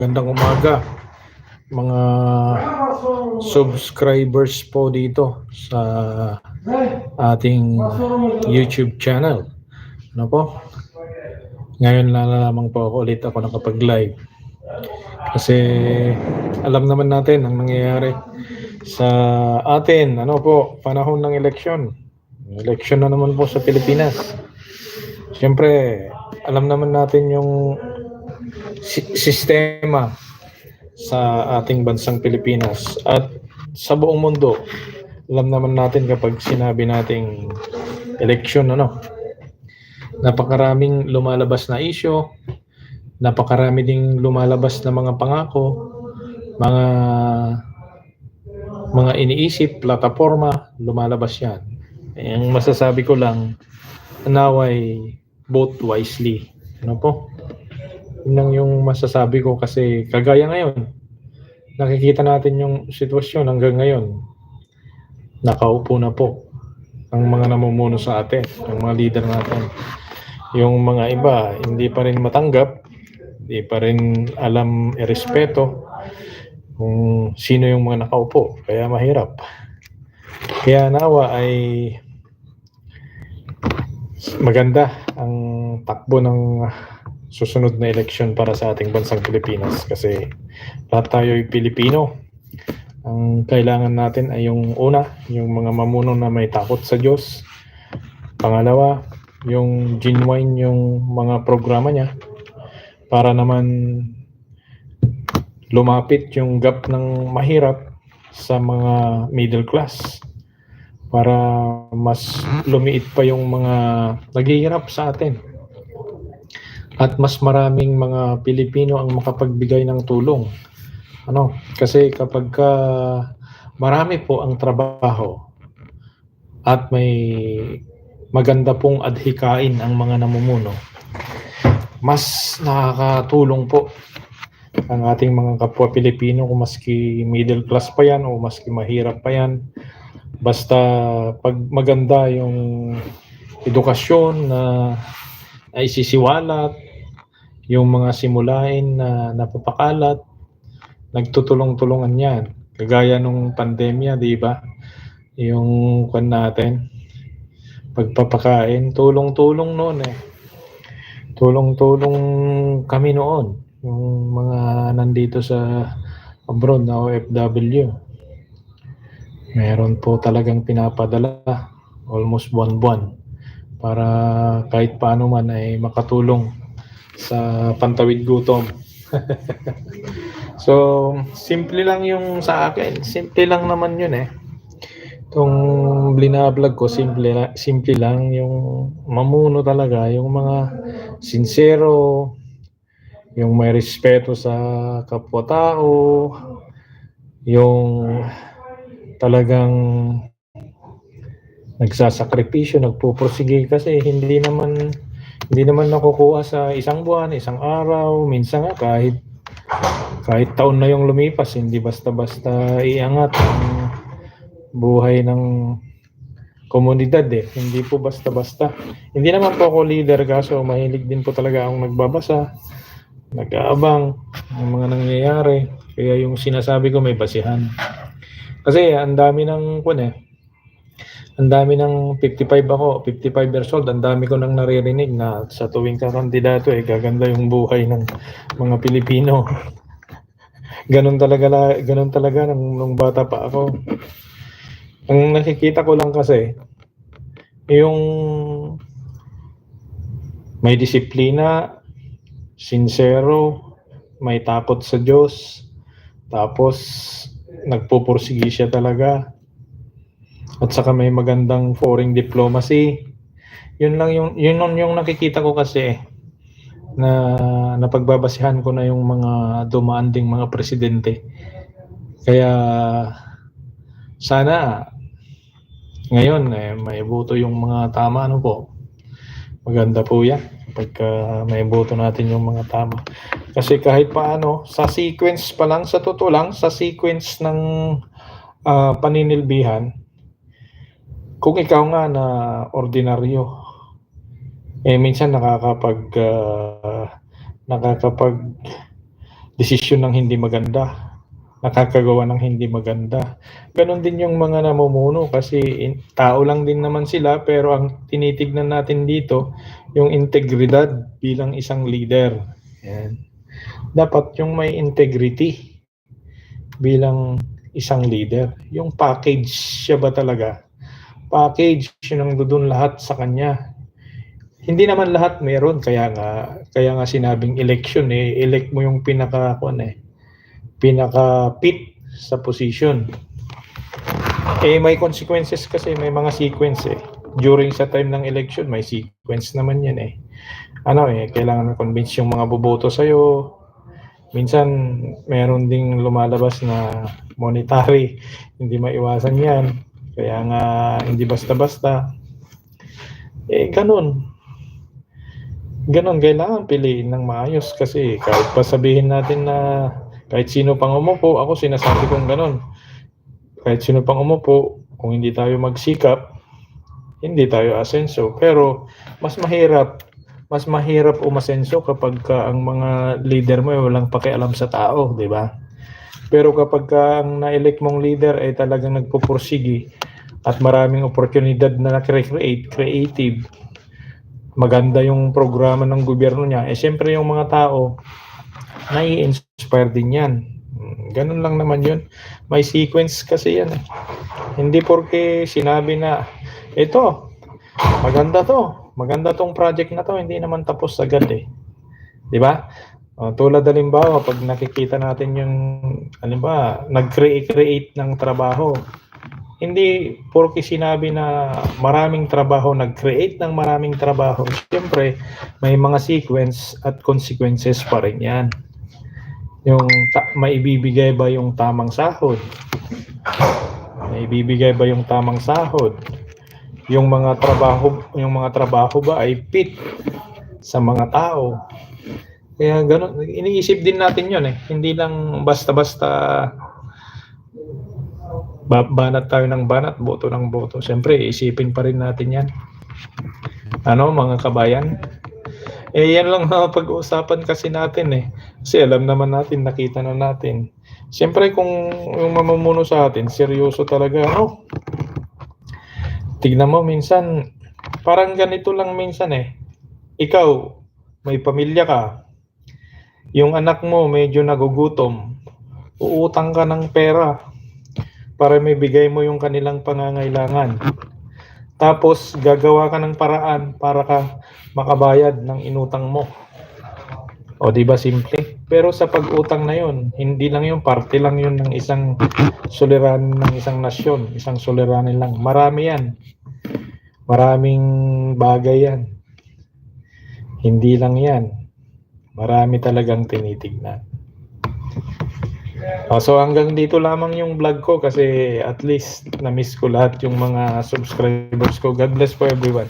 Magandang umaga mga subscribers po dito sa ating YouTube channel. Ano po? Ngayon lamang po ulit ako nakapag-live. Kasi alam naman natin ang nangyayari sa atin. Ano po? Panahon ng eleksyon. Eleksyon na naman po sa Pilipinas. Siyempre, alam naman natin yung sistema sa ating bansang Pilipinas at sa buong mundo. Alam naman natin kapag sinabi nating eleksyon, napakaraming lumalabas na isyu, napakarami ding lumalabas na mga pangako, mga iniisip, plataforma, lumalabas yan. Ang masasabi ko lang, naway vote wisely. Ano po? Yun lang yung masasabi ko kasi kagaya ngayon, nakikita natin yung sitwasyon hanggang ngayon. Nakaupo na po ang mga namumuno sa atin, ang mga leader natin. Yung mga iba, hindi pa rin matanggap, hindi pa rin alam irespeto kung sino yung mga nakaupo. Kaya mahirap. Kaya nawa ay maganda ang takbo ng susunod na eleksyon para sa ating bansang Pilipinas kasi lahat tayo ay Pilipino. Ang kailangan natin ay yung una, yung mga mamuno na may takot sa Diyos. Pangalawa, yung genuine yung mga programa niya para naman lumapit yung gap ng mahirap sa mga middle class para mas lumiit pa yung mga naghihirap sa atin. At mas maraming mga Pilipino ang makapagbigay ng tulong. Kasi kapag marami po ang trabaho at may maganda pong adhikain ang mga namumuno, mas nakakatulong po ang ating mga kapwa Pilipino kung maski middle class pa yan o maski mahirap pa yan. Basta pag maganda yung edukasyon na isisiwalat, yung mga simulain na napapakalat, nagtutulong-tulungan yan. Kagaya nung pandemya, di ba? Yung natin, pagpapakain, tulong-tulong noon eh. Tulong-tulong kami noon. Yung mga nandito sa abroad na OFW. Meron po talagang pinapadala almost buwan-buwan para kahit paano man ay makatulong sa pantawid gutom. So, simple lang yung sa akin. Simple lang naman yun eh. Itong binablog ko, simple lang yung mamuno talaga, yung mga sincero, yung may respeto sa kapwa-tao, yung talagang nagsasakripisyo, nagpupursige kasi hindi naman nakukuha sa isang buwan, isang araw, minsan nga kahit taon na yung lumipas, hindi basta-basta iangat ang buhay ng komunidad eh. Hindi po basta-basta. Hindi naman po ako leader kaso mahilig din po talaga akong nagbabasa, nag-aabang ng mga nangyayari. Kaya yung sinasabi ko may basihan. Kasi ang dami ng ang dami ng 55 ako, 55 years old, ang dami ko nang naririnig na sa tuwing kakandidato gaganda yung buhay ng mga Pilipino. Ganun talaga nung bata pa ako. Ang nakikita ko lang kasi yung may disiplina, sincero, may takot sa Diyos, tapos nagpupursige siya talaga. At saka may magandang foreign diplomacy. Yun yung nakikita ko kasi na napagbabasihan ko na yung mga dumaan ding mga presidente. Kaya sana ngayon may boto yung mga tama po. Maganda po yan kapag may boto natin yung mga tama. Kasi kahit paano sa sequence pa lang, sa totoo lang, sa sequence ng paninilbihan, kung ikaw nga na ordinaryo, minsan nakakapag desisyon ng hindi maganda, nakakagawa ng hindi maganda. Ganon din yung mga namumuno kasi tao lang din naman sila, pero ang tinitignan natin dito, yung integridad bilang isang leader. Yan. Dapat yung may integrity bilang isang leader. Yung package siya ba talaga? Package yun ang dudun lahat sa kanya. Hindi naman lahat meron, kaya nga sinabing election elect mo yung pinaka fit sa position. May consequences kasi, may mga sequence during sa time ng election, may sequence naman yan kailangan convince yung mga boboto sa'yo. Minsan meron ding lumalabas na monetary, hindi maiwasan yan, kaya nga hindi basta-basta ganun kailangan piliin ng maayos kasi kahit pa sabihin natin na kahit sino pang umupo, ako sinasabi kong ganun, kahit sino pang umupo, kung hindi tayo magsikap, hindi tayo asenso. Pero mas mahirap umasenso kapag ang mga leader mo walang pakialam sa tao, di ba? Pero kapag ang na-elect mong leader ay talagang nagpupursigi at maraming oportunidad na creative, maganda yung programa ng gobyerno niya, siyempre yung mga tao nai-inspire din yan. Ganun lang naman yun. May sequence kasi yan Hindi porke sinabi na ito, maganda tong project na to, hindi naman tapos agad di ba? Tulad halimbawa, pag nakikita natin yung nag-create ng trabaho, hindi porke sinabi na maraming trabaho, nag-create ng maraming trabaho, siyempre may mga sequence at consequences pa rin yan. Yung maibibigay ba yung tamang sahod? Maibibigay ba yung tamang sahod? Yung mga trabaho ba ay fit sa mga tao? Kaya ganun, iniisip din natin yun Hindi lang basta-basta banat tayo ng banat, boto ng boto. Siyempre, isipin pa rin natin yan. Mga kabayan? Yan lang na pag-uusapan kasi natin Kasi alam naman natin, nakita na natin. Siyempre kung yung mamumuno sa atin, seryoso talaga, tignan mo minsan, parang ganito lang minsan Ikaw, may pamilya ka. Yung anak mo medyo nagugutom. Uutang ka ng pera para may bigay mo yung kanilang pangangailangan. Tapos gagawa ka ng paraan para ka makabayad ng inutang mo. O di ba simple? Pero sa pag-utang na yun, hindi lang yung parte lang yun ng isang suliranin ng isang nasyon, isang suliranin lang. Marami yan. Maraming bagay yan. Hindi lang yan. Marami talagang tinitignan. So hanggang dito lamang yung vlog ko kasi at least na-miss ko lahat yung mga subscribers ko. God bless po everyone.